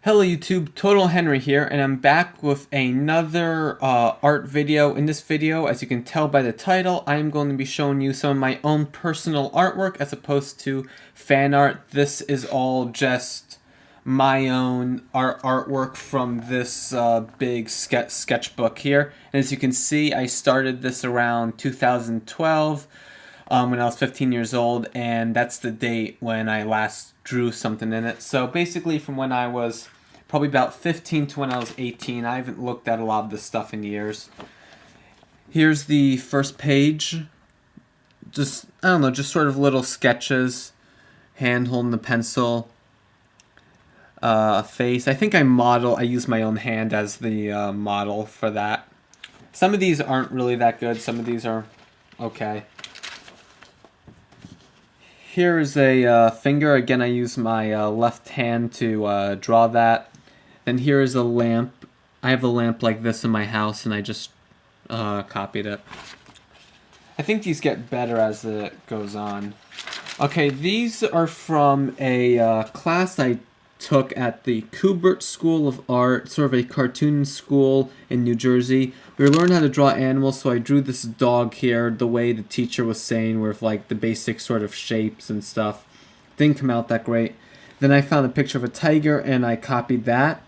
Hello YouTube, Totalhenry here, and I'm back with another art video. In this video, as you can tell by the title, I am going to be showing you some of my own personal artwork as opposed to fan art. This is all just my own artwork from this big sketchbook here. And as you can see, I started this around 2012 when I was 15 years old, and that's the date when I last drew something in it. So basically from when I was probably about 15 to when I was 18, I haven't looked at a lot of this stuff in years. Here's the first page. Just, I don't know, just sort of little sketches, hand holding the pencil, face. I think I use my own hand as the model for that. Some of these aren't really that good, some of these are okay. Here is a finger. Again, I use my left hand to draw that. Then here is a lamp. I have a lamp like this in my house, and I just copied it. I think these get better as it goes on. Okay, these are from a class I took at the Kubert School of Art, sort of a cartoon school in New Jersey. We learned how to draw animals, so I drew this dog here the way the teacher was saying, with like the basic sort of shapes and stuff. Didn't come out that great. Then I found a picture of a tiger and I copied that.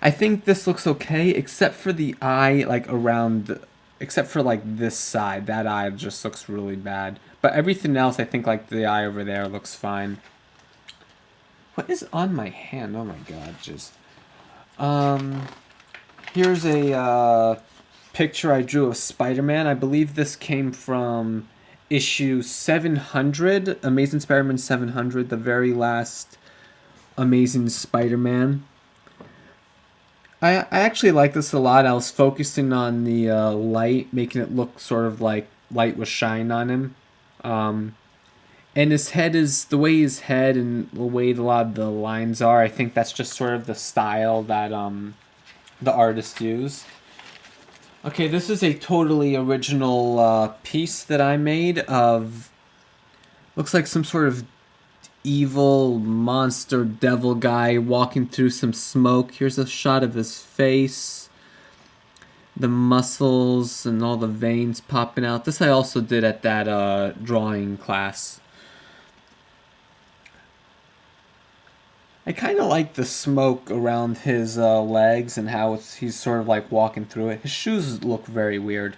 I think this looks okay, except for the eye, like around, except for like this side. That eye just looks really bad. But everything else, I think like the eye over there looks fine. What is on my hand? Oh my god, just... Here's a picture I drew of Spider-Man. I believe this came from issue 700, Amazing Spider-Man 700, the very last Amazing Spider-Man. I actually like this a lot. I was focusing on the light, making it look sort of like light was shining on him. And his head is, the way his head and the way a lot of the lines are, I think that's just sort of the style that the artist used. Okay, this is a totally original piece that I made of, looks like some sort of evil monster devil guy walking through some smoke. Here's a shot of his face, the muscles and all the veins popping out. This I also did at that drawing class. I kind of like the smoke around his legs and how he's sort of like walking through it. His shoes look very weird.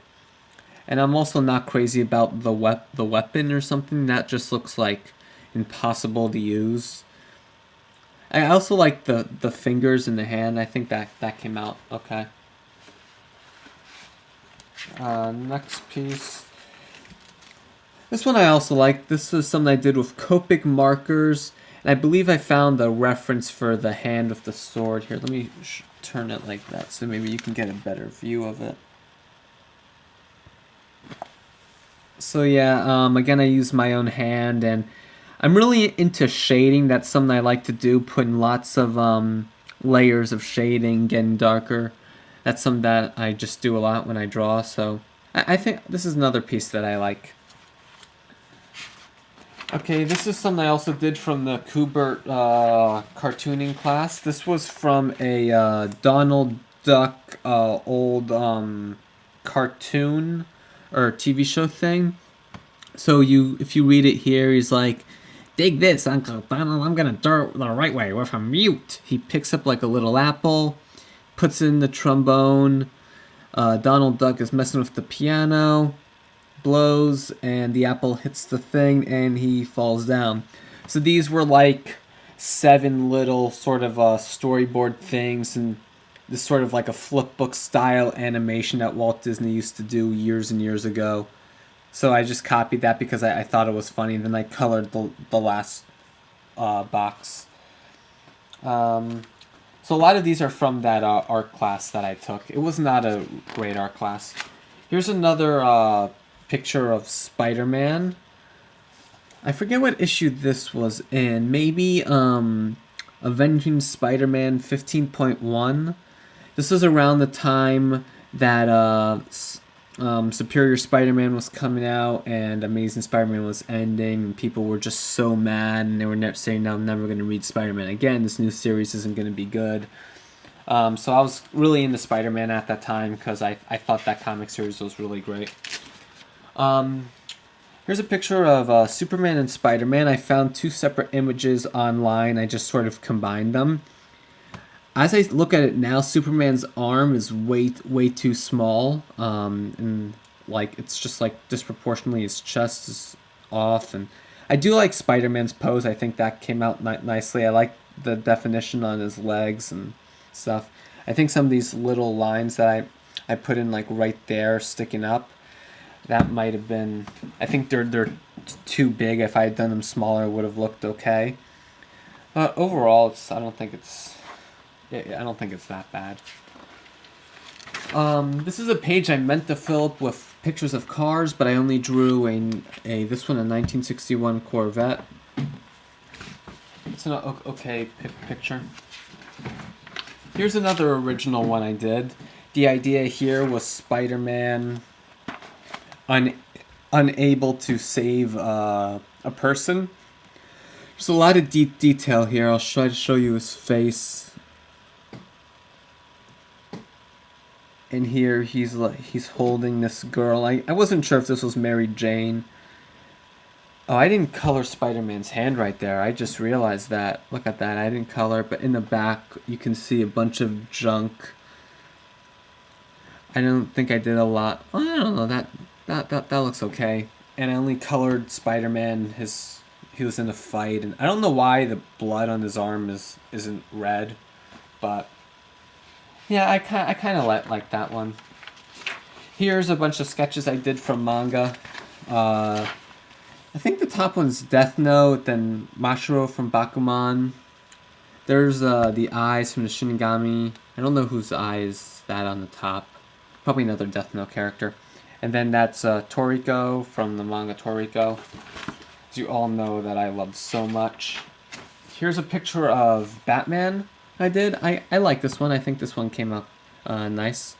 And I'm also not crazy about the weapon or something. That just looks like impossible to use. I also like the fingers in the hand. I think that came out okay. Next piece. This one I also like. This is something I did with Copic markers. And I believe I found the reference for the hand with the sword here. Let me turn it like that so maybe you can get a better view of it. So yeah, again I use my own hand, and I'm really into shading. That's something I like to do, putting lots of layers of shading, getting darker. That's something that I just do a lot when I draw, so I think this is another piece that I like. Okay, this is something I also did from the Kubert cartooning class. This was from a Donald Duck old cartoon or TV show thing. So if you read it here, he's like, "Dig this, Uncle Donald, I'm gonna do it the right way with a mute." He picks up like a little apple, puts it in the trombone. Donald Duck is messing with the piano, blows, and the apple hits the thing and he falls down. So these were like 7 little sort of storyboard things, and this sort of like a flipbook style animation that Walt Disney used to do years and years ago. So I just copied that because I thought it was funny, and then I colored the last box. So a lot of these are from that art class that I took. It was not a great art class. Here's another picture of Spider-Man. I forget what issue this was in. Maybe Avenging Spider-Man 15.1. This was around the time that Superior Spider-Man was coming out and Amazing Spider-Man was ending, and people were just so mad, and they were saying, "No, I'm never going to read Spider-Man again. This new series isn't going to be good." So I was really into Spider-Man at that time because I thought that comic series was really great. Here's a picture of Superman and Spider-Man. I found two separate images online. I just sort of combined them. As I look at it now, Superman's arm is way too small, and like it's just like disproportionately his chest is off. And I do like Spider-Man's pose. I think that came out nicely. I like the definition on his legs and stuff. I think some of these little lines that I put in like right there sticking up, that might have been. I think they're too big. If I had done them smaller, it would have looked okay. Overall, I don't think it's that bad. This is a page I meant to fill up with pictures of cars, but I only drew this one, a 1961 Corvette. It's an okay picture. Here's another original one I did. The idea here was Spider-Man unable to save a person. There's a lot of detail here. I'll try to show you his face. And here he's holding this girl. I wasn't sure if this was Mary Jane. Oh, I didn't color Spider-Man's hand right there. I just realized that. Look at that. I didn't color, but in the back you can see a bunch of junk. I don't think I did a lot. I don't know. That looks okay. And I only colored Spider-Man. He was in a fight, and I don't know why the blood on his arm isn't red, but yeah, I kind of like that one. Here's a bunch of sketches I did from manga. I think the top one's Death Note, then Mashiro from Bakuman. There's the eyes from the Shinigami. I don't know whose eye is that on the top. Probably another Death Note character. And then that's Toriko from the manga Toriko. As you all know that I love so much. Here's a picture of Batman I did. I like this one. I think this one came out nice.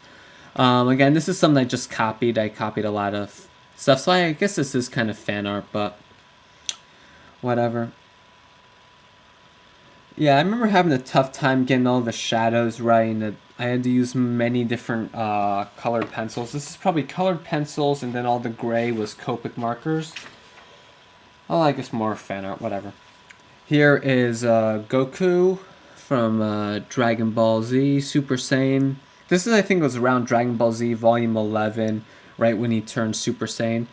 Again, this is something I just copied. I copied a lot of stuff, so I guess this is kind of fan art, but whatever. Yeah, I remember having a tough time getting all the shadows right, and I had to use many different colored pencils. This is probably colored pencils, and then all the gray was Copic markers. Oh, I guess more fan art, whatever. Here is Goku from Dragon Ball Z, Super Saiyan. This is, I think, was around Dragon Ball Z Volume 11, right when he turned Super Saiyan.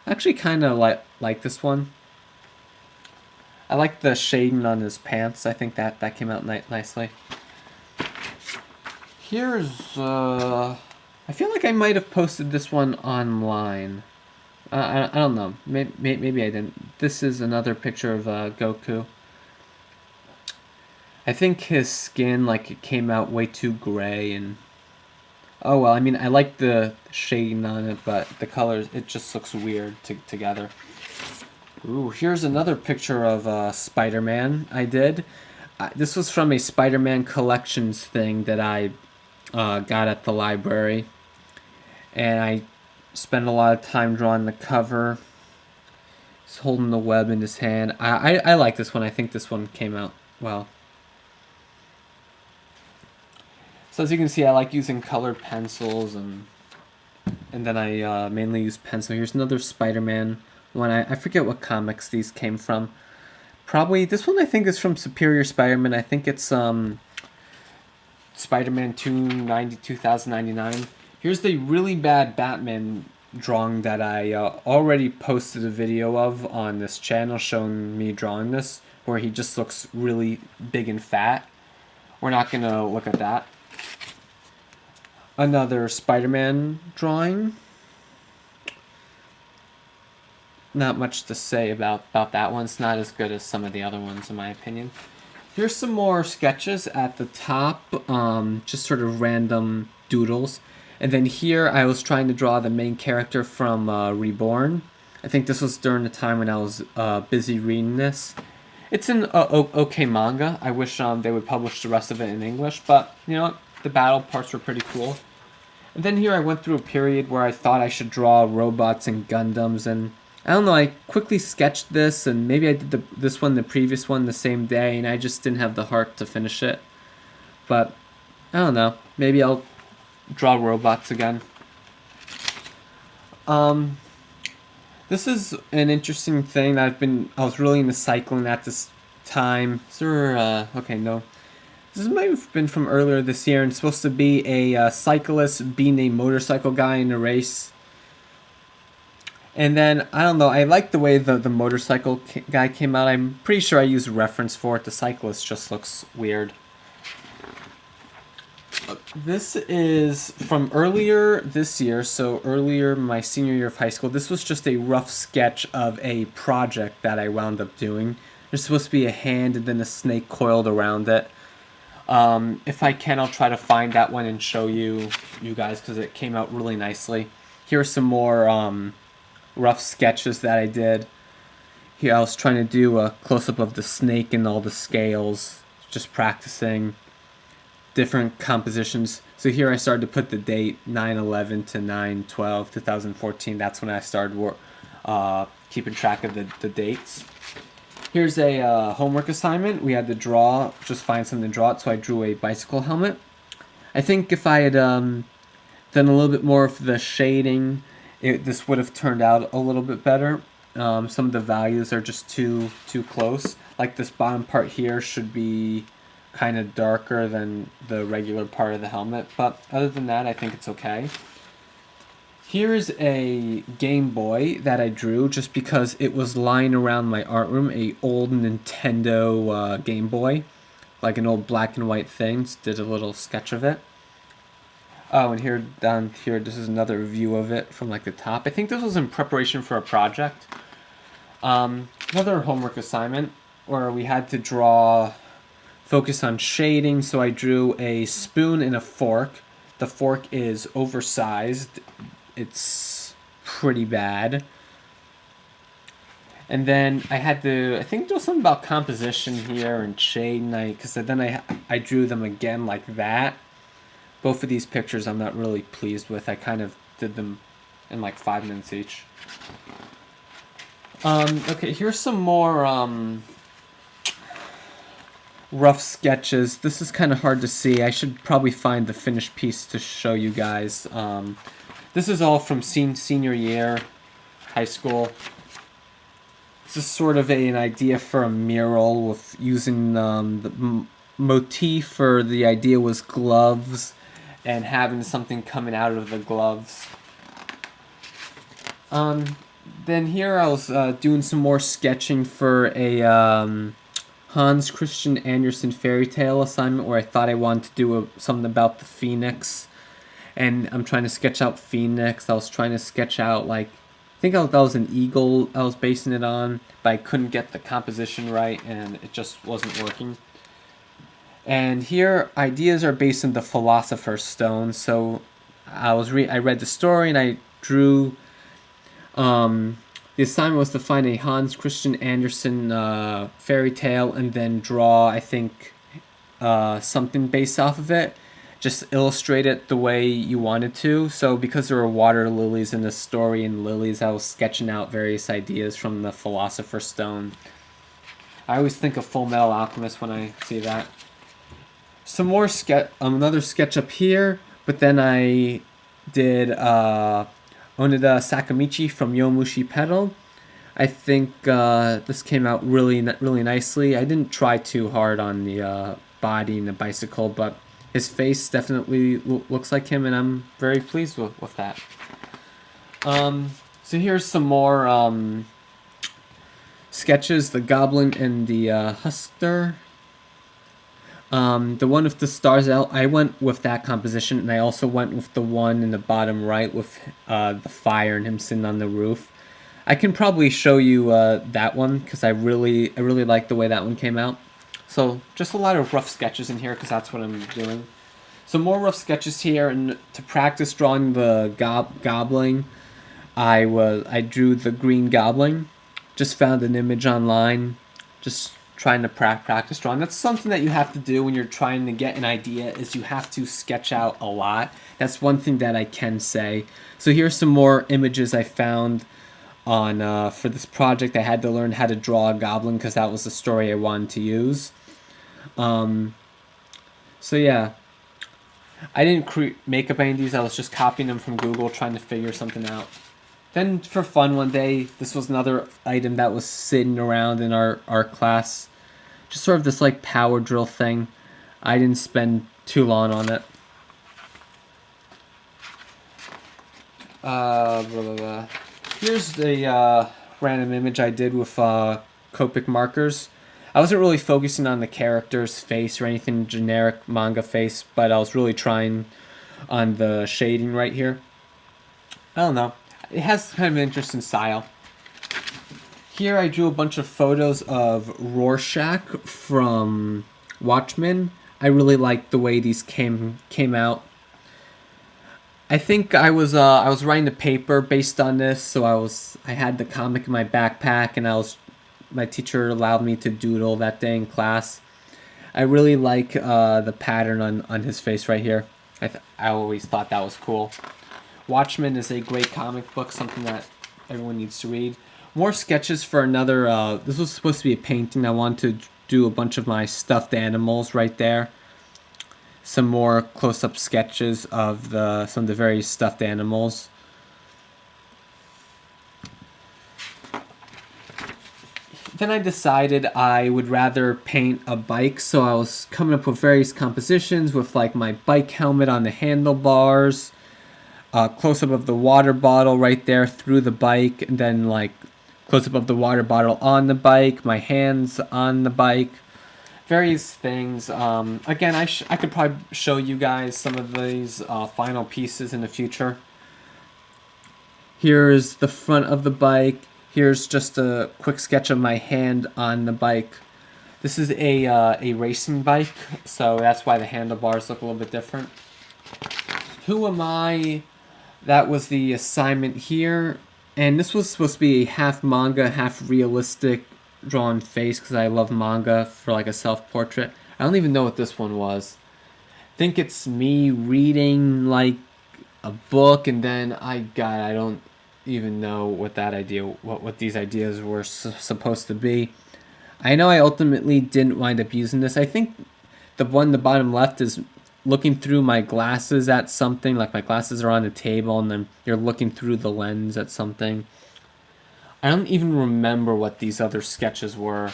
I actually kind of like this one. I like the shading on his pants. I think that came out nicely. Here's, I feel like I might have posted this one online. I don't know. Maybe I didn't. This is another picture of Goku. I think his skin, like, it came out way too gray, and oh well. I mean, I like the shading on it, but the colors, it just looks weird together. Ooh, here's another picture of Spider-Man I did. This was from a Spider-Man collections thing that I got at the library, and I spent a lot of time drawing the cover. He's holding the web in his hand. I like this one. I think this one came out well. So as you can see, I like using colored pencils, and then I mainly use pencil. Here's another Spider-Man one. I forget what comics these came from. Probably this one I think is from Superior Spider-Man. I think it's Spider-Man 2099. Here's the really bad Batman drawing that I already posted a video of on this channel showing me drawing this, where he just looks really big and fat. We're not going to look at that. Another Spider-Man drawing. Not much to say about that one. It's not as good as some of the other ones, in my opinion. Here's some more sketches at the top, just sort of random doodles. And then here I was trying to draw the main character from Reborn. I think this was during the time when I was busy reading this. It's an okay manga. I wish they would publish the rest of it in English, but you know what? The battle parts were pretty cool. And then here I went through a period where I thought I should draw robots and Gundams, and I don't know, I quickly sketched this, and maybe I did this one, the previous one, the same day, and I just didn't have the heart to finish it. But I don't know, maybe I'll draw robots again. This is an interesting thing that I was really into cycling at this time. Is there, okay, no. This might have been from earlier this year, and it's supposed to be a cyclist being a motorcycle guy in a race. And then, I don't know, I like the way the motorcycle guy came out. I'm pretty sure I used a reference for it. The cyclist just looks weird. This is from earlier this year, so earlier my senior year of high school. This was just a rough sketch of a project that I wound up doing. There's supposed to be a hand and then a snake coiled around it. If I can, I'll try to find that one and show you guys, because it came out really nicely. Here are some more rough sketches that I did. Here I was trying to do a close-up of the snake and all the scales, just practicing different compositions. So here I started to put the date 9/11 to 9/12/2014. That's when I started keeping track of the dates. Here's a homework assignment. We had to draw, just find something to draw it, so I drew a bicycle helmet. I think if I had done a little bit more of the shading, this would have turned out a little bit better. Some of the values are just too close. Like this bottom part here should be kind of darker than the regular part of the helmet, but other than that, I think it's okay. Here's a Game Boy that I drew just because it was lying around my art room, a old Nintendo Game Boy, like an old black and white thing. Just did a little sketch of it. Oh, and here, down here, this is another view of it from like the top. I think this was in preparation for a project. Another homework assignment where we had to focus on shading, so I drew a spoon and a fork. The fork is oversized. It's pretty bad. And then I had to, I think there was something about composition here and shade, and because then I drew them again like that. Both of these pictures I'm not really pleased with. I kind of did them in like 5 minutes each. Okay, here's some more rough sketches. This is kind of hard to see. I should probably find the finished piece to show you guys. This is all from senior year, high school. This is sort of an idea for a mural with using the motif for the idea was gloves and having something coming out of the gloves. Then here I was doing some more sketching for a Hans Christian Andersen fairy tale assignment where I thought I wanted to do something about the phoenix. And I'm trying to sketch out phoenix. I was trying to sketch out, like, I think that was an eagle I was basing it on, but I couldn't get the composition right and it just wasn't working. And here, ideas are based on the Philosopher's Stone. So I read the story and I drew. The assignment was to find a Hans Christian Andersen fairy tale and then draw, I think, something based off of it. Just illustrate it the way you wanted to. So because there were water lilies in the story and lilies, I was sketching out various ideas from the Philosopher's Stone. I always think of Full Metal Alchemist when I see that. Some more another sketch up here, but then I did Onida Sakamichi from Yomushi Pedal. I think this came out really nicely. I didn't try too hard on the body and the bicycle, but his face definitely looks like him, and I'm very pleased with that. So here's some more sketches, the Goblin and the Huckster. The one with the stars out, I went with that composition, and I also went with the one in the bottom right with the fire and him sitting on the roof. I can probably show you that one because I really like the way that one came out. So just a lot of rough sketches in here because that's what I'm doing. Some more rough sketches here, and to practice drawing the goblin, I drew the green goblin. Just found an image online. Just trying to practice drawing. That's something that you have to do when you're trying to get an idea, is you have to sketch out a lot. That's one thing that I can say. So here's some more images I found on for this project. I had to learn how to draw a goblin because that was the story I wanted to use. So yeah, I didn't make up any of these. I was just copying them from Google, trying to figure something out. Then for fun one day, this was another item that was sitting around in our class. Just sort of this like power drill thing. I didn't spend too long on it. Blah, blah, blah. Here's the random image I did with Copic markers. I wasn't really focusing on the character's face or anything generic manga face, but I was really trying on the shading right here. I don't know. It has kind of an interesting style. Here I drew a bunch of photos of Rorschach from Watchmen. I really liked the way these came out. I think I was writing a paper based on this, so I had the comic in my backpack, and my teacher allowed me to doodle that day in class. I really like the pattern on his face right here. I always thought that was cool. Watchmen is a great comic book, something that everyone needs to read. More sketches for another, this was supposed to be a painting. I wanted to do a bunch of my stuffed animals right there. Some more close-up sketches of some of the various stuffed animals. Then I decided I would rather paint a bike, so I was coming up with various compositions with like my bike helmet on the handlebars, close-up of the water bottle right there through the bike, and then like close-up of the water bottle on the bike, my hands on the bike, various things. Again, I could probably show you guys some of these final pieces in the future. Here's the front of the bike. Here's just a quick sketch of my hand on the bike. This is a racing bike, so that's why the handlebars look a little bit different. Who am I? That was the assignment here, and this was supposed to be a half manga, half realistic drawn face because I love manga for like a self-portrait. I don't even know what this one was. I think it's me reading like a book, and then I don't even know what what these ideas were supposed to be. I know I ultimately didn't wind up using this. I think the one in the bottom left is looking through my glasses at something, like my glasses are on the table and then you're looking through the lens at something. I don't even remember what these other sketches were.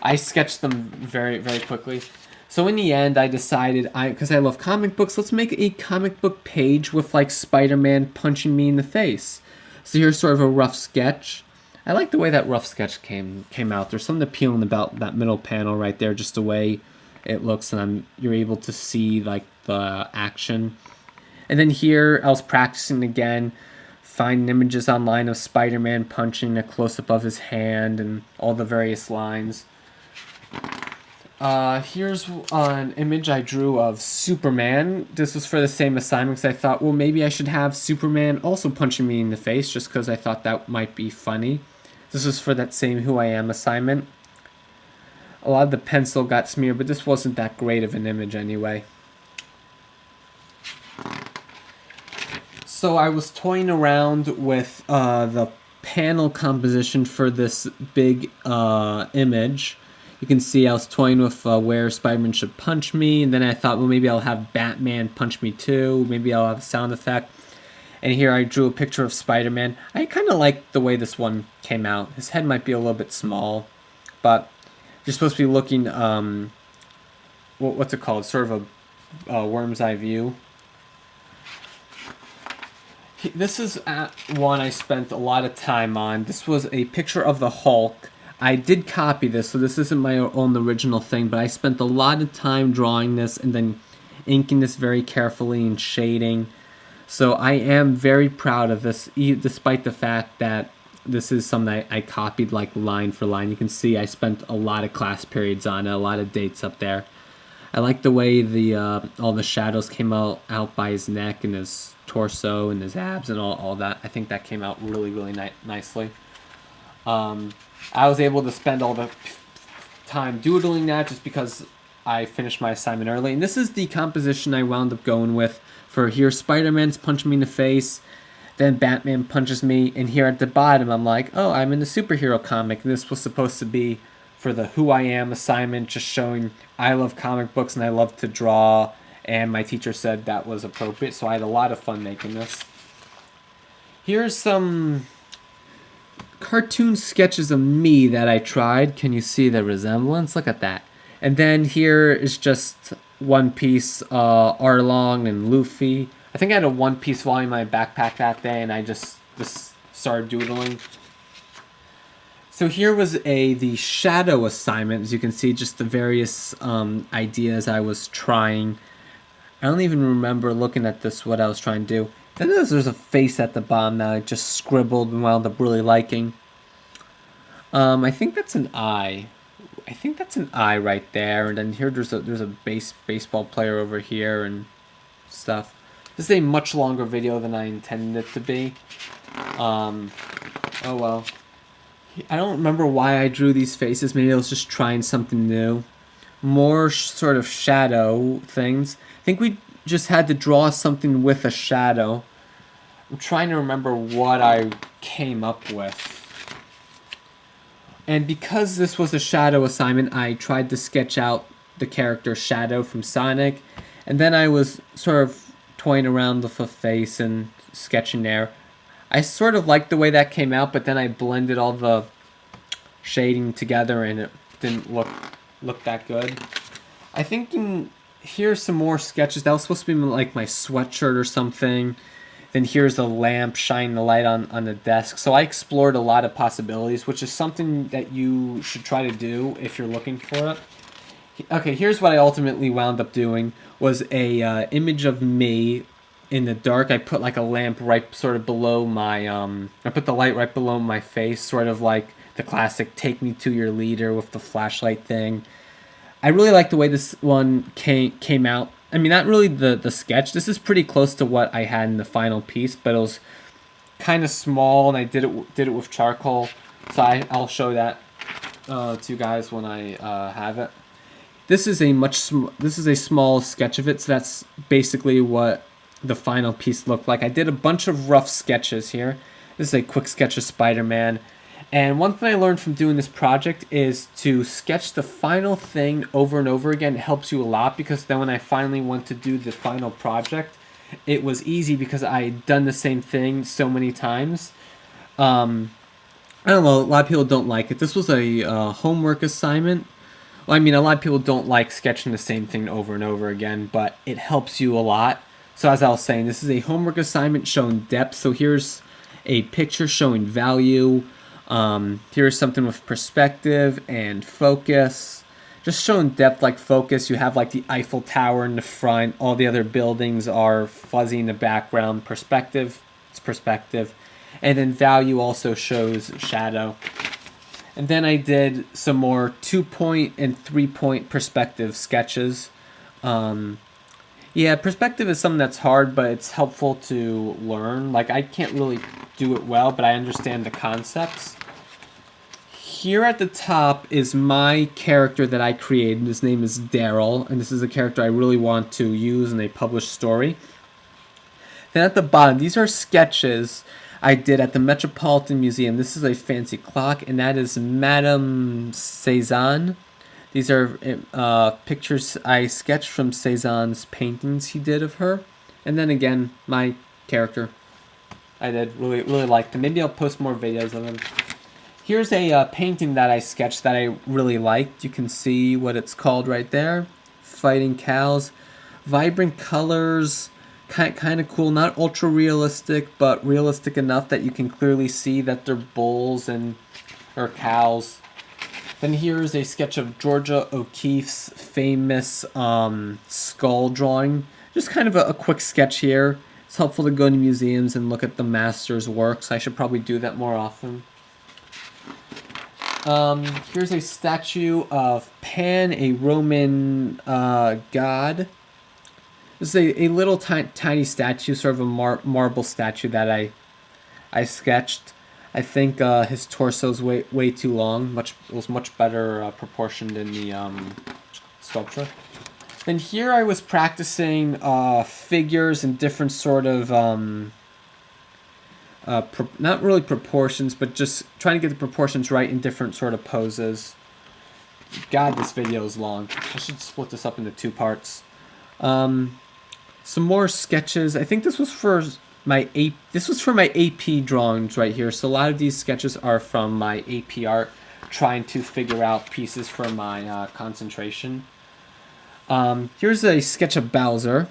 I sketched them very, very quickly. So in the end, I decided, because I love comic books, let's make a comic book page with like Spider-Man punching me in the face. So here's sort of a rough sketch. I like the way that rough sketch came out. There's something appealing about that middle panel right there, just the way it looks, and you're able to see like the action. And then here I was practicing again, finding images online of Spider-Man punching a close-up of his hand and all the various lines. Here's an image I drew of Superman. This was for the same assignment because I thought, well, maybe I should have Superman also punching me in the face just because I thought that might be funny. This was for that same Who I Am assignment. A lot of the pencil got smeared, but this wasn't that great of an image anyway. So I was toying around with the panel composition for this big image. You can see I was toying with where Spider-Man should punch me, and then I thought, well, maybe I'll have Batman punch me too. Maybe I'll have a sound effect. And here I drew a picture of Spider-Man. I kind of like the way this one came out. His head might be a little bit small, but you're supposed to be looking, what's it called? Sort of a worm's eye view. This is one I spent a lot of time on. This was a picture of the Hulk. I did copy this, so this isn't my own original thing, but I spent a lot of time drawing this and then inking this very carefully and shading. So I am very proud of this, despite the fact that this is something I copied like line for line. You can see I spent a lot of class periods on it, a lot of dates up there. I like the way all the shadows came out by his neck and his torso and his abs and all that. I think that came out really, really nicely. I was able to spend all the time doodling that just because I finished my assignment early. And this is the composition I wound up going with for here. Spider-Man's punching me in the face. Then Batman punches me. And here at the bottom, I'm like, oh, I'm in the superhero comic. And this was supposed to be for the Who I Am assignment, just showing I love comic books and I love to draw. And my teacher said that was appropriate. So I had a lot of fun making this. Here's some cartoon sketches of me that I tried. Can you see the resemblance? Look at that. And then here is just One Piece, Arlong and Luffy. I think I had a One Piece volume in my backpack that day, and I just started doodling. So here was the shadow assignment. As you can see, just the various ideas I was trying. I don't even remember looking at this, what I was trying to do. Then there's a face at the bottom that I just scribbled and wound up really liking. I think that's an eye. I think that's an eye right there. And then here there's a baseball player over here and stuff. This is a much longer video than I intended it to be. Oh well. I don't remember why I drew these faces. Maybe I was just trying something new. More sort of shadow things. I think we just had to draw something with a shadow. I'm trying to remember what I came up with. And because this was a shadow assignment, I tried to sketch out the character Shadow from Sonic. And then I was sort of toying around with a face and sketching there. I sort of liked the way that came out, but then I blended all the shading together and it didn't look that good. I think here's some more sketches. That was supposed to be like my sweatshirt or something. Then here's a lamp shining the light on the desk. So I explored a lot of possibilities, which is something that you should try to do if you're looking for it. Okay, here's what I ultimately wound up doing was a image of me in the dark. I put like a lamp right sort of below my I put the light right below my face, sort of like the classic "Take Me to Your Leader" with the flashlight thing. I really like the way this one came out. I mean, not really the sketch. This is pretty close to what I had in the final piece, but it was kind of small, and I did it with charcoal. So I'll show that to you guys when I have it. This is a small sketch of it, so that's basically what the final piece looked like. I did a bunch of rough sketches here. This is a quick sketch of Spider-Man. And one thing I learned from doing this project is to sketch the final thing over and over again. It helps you a lot because then when I finally went to do the final project, it was easy because I had done the same thing so many times. I don't know, a lot of people don't like it. This was a homework assignment. Well, I mean, a lot of people don't like sketching the same thing over and over again, but it helps you a lot. So as I was saying, this is a homework assignment showing depth. So here's a picture showing value. Here's something with perspective and focus. Just showing depth like focus. You have like the Eiffel Tower in the front. All the other buildings are fuzzy in the background. Perspective, it's perspective. And then value also shows shadow. And then I did some more 2-point and 3-point perspective sketches. Yeah, perspective is something that's hard, but it's helpful to learn. Like, I can't really do it well, but I understand the concepts. Here at the top is my character that I created. His name is Daryl, and this is a character I really want to use in a published story. Then at the bottom, these are sketches I did at the Metropolitan Museum. This is a fancy clock, and that is Madame Cezanne. These are pictures I sketched from Cezanne's paintings he did of her. And then again, my character. I did really like them. Maybe I'll post more videos of them. Here's a painting that I sketched that I really liked. You can see what it's called right there. Fighting cows. Vibrant colors. Kind of cool. Not ultra realistic, but realistic enough that you can clearly see that they're bulls or cows. Then here's a sketch of Georgia O'Keeffe's famous skull drawing. Just kind of a quick sketch here. It's helpful to go to museums and look at the master's works. I should probably do that more often. Here's a statue of Pan, a Roman god. This is a little tiny statue, sort of a marble statue that I sketched. I think his torso's way too long. It was much better proportioned in the sculpture. Then here I was practicing figures and different sort of not really proportions, but just trying to get the proportions right in different sort of poses. God, this video is long. I should split this up into 2 parts. Some more sketches. I think this was for my AP drawings right here. So a lot of these sketches are from my AP art, trying to figure out pieces for my concentration. Here's a sketch of Bowser.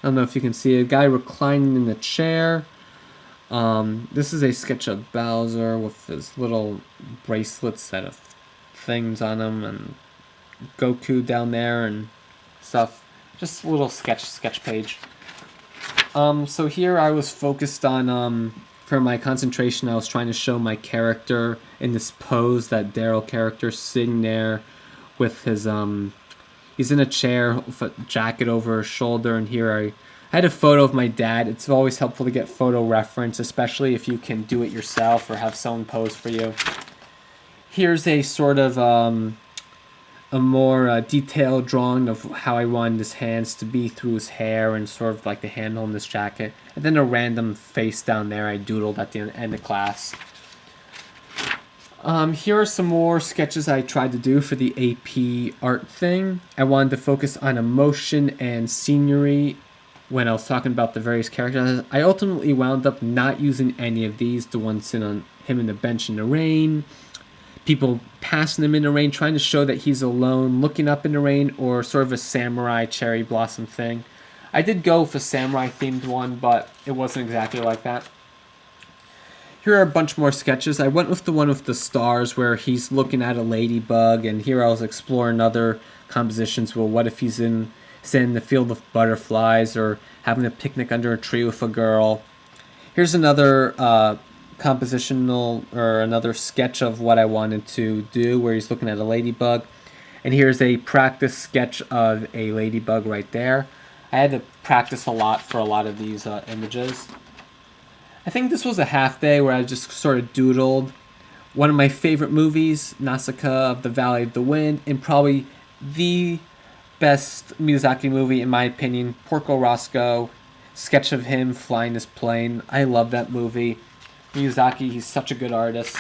I don't know if you can see a guy reclining in the chair. This is a sketch of Bowser with his little bracelets that have things on them, and Goku down there and stuff. Just a little sketch page. So here I was focused on, for my concentration, I was trying to show my character in this pose, that Daryl character sitting there with his, he's in a chair with a jacket over his shoulder, and here I had a photo of my dad. It's always helpful to get photo reference, especially if you can do it yourself or have someone pose for you. Here's a sort of a more detailed drawing of how I wanted his hands to be through his hair and sort of like the handle in this jacket. And then a random face down there I doodled at the end of class. Here are some more sketches I tried to do for the AP art thing. I wanted to focus on emotion and scenery when I was talking about the various characters. I ultimately wound up not using any of these. The ones sitting on him in the bench in the rain, people passing him in the rain, trying to show that he's alone, looking up in the rain, or sort of a samurai cherry blossom thing. I did go with a samurai themed one, but it wasn't exactly like that. Here are a bunch more sketches. I went with the one with the stars where he's looking at a ladybug, and here I was exploring other compositions. Well, what if he's in the field of butterflies, or having a picnic under a tree with a girl. Here's another compositional, or another sketch of what I wanted to do, where he's looking at a ladybug. And here's a practice sketch of a ladybug right there. I had to practice a lot for a lot of these images. I think this was a half day where I just sort of doodled. One of my favorite movies, Nausicaa of the Valley of the Wind, and probably the best Miyazaki movie in my opinion, Porco Rosso, sketch of him flying his plane. I love that movie. Miyazaki, he's such a good artist.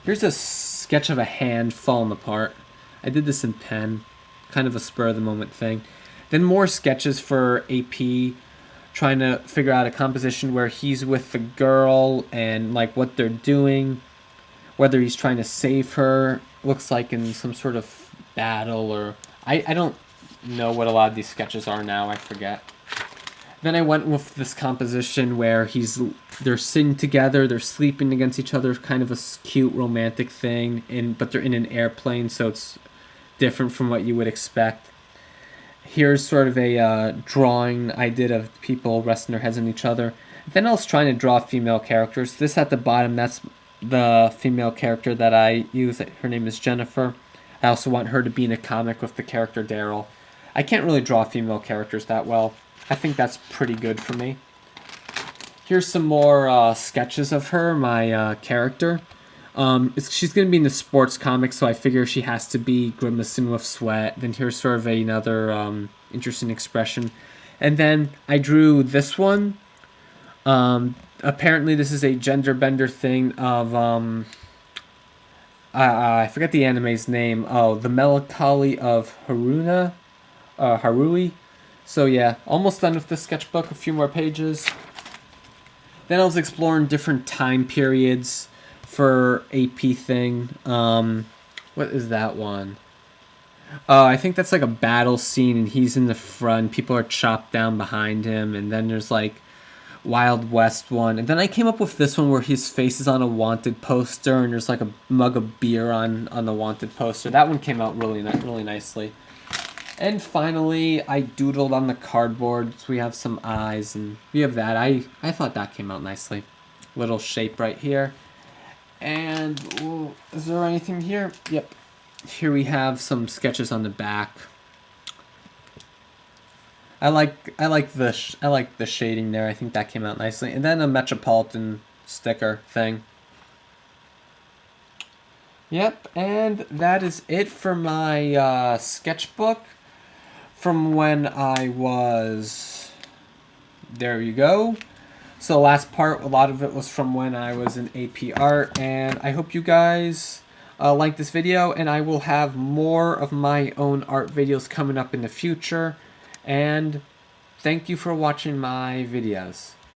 Here's a sketch of a hand falling apart. I did this in pen, kind of a spur of the moment thing. Then more sketches for AP, trying to figure out a composition where he's with the girl and like what they're doing, whether he's trying to save her, looks like in some sort of battle, or I don't know what a lot of these sketches are now, I forget. Then I went with this composition where they're sitting together, they're sleeping against each other, kind of a cute romantic thing, but they're in an airplane, so it's different from what you would expect. Here's sort of a drawing I did of people resting their heads on each other. Then I was trying to draw female characters. This at the bottom, that's the female character that I use. Her name is Jennifer. I also want her to be in a comic with the character Daryl. I can't really draw female characters that well. I think that's pretty good for me. Here's some more sketches of her, my character. She's going to be in the sports comic, so I figure she has to be grimacing with sweat. Then here's sort of another interesting expression. And then I drew this one. Apparently this is a gender bender thing of, I forget the anime's name. Oh, The Melancholy of Harui. So yeah, almost done with the sketchbook, a few more pages. Then I was exploring different time periods for AP thing. What is that one? I think that's like a battle scene and he's in the front, people are chopped down behind him, and then there's like Wild West one. And then I came up with this one where his face is on a wanted poster and there's like a mug of beer on the wanted poster. That one came out really nicely. And finally, I doodled on the cardboard, so we have some eyes, and we have that. I thought that came out nicely. Little shape right here. And, ooh, is there anything here? Yep. Here we have some sketches on the back. I like the shading there. I think that came out nicely. And then a Metropolitan sticker thing. Yep, and that is it for my sketchbook from when I was... There you go. So the last part, a lot of it was from when I was in AP Art, and I hope you guys like this video, and I will have more of my own art videos coming up in the future, and thank you for watching my videos.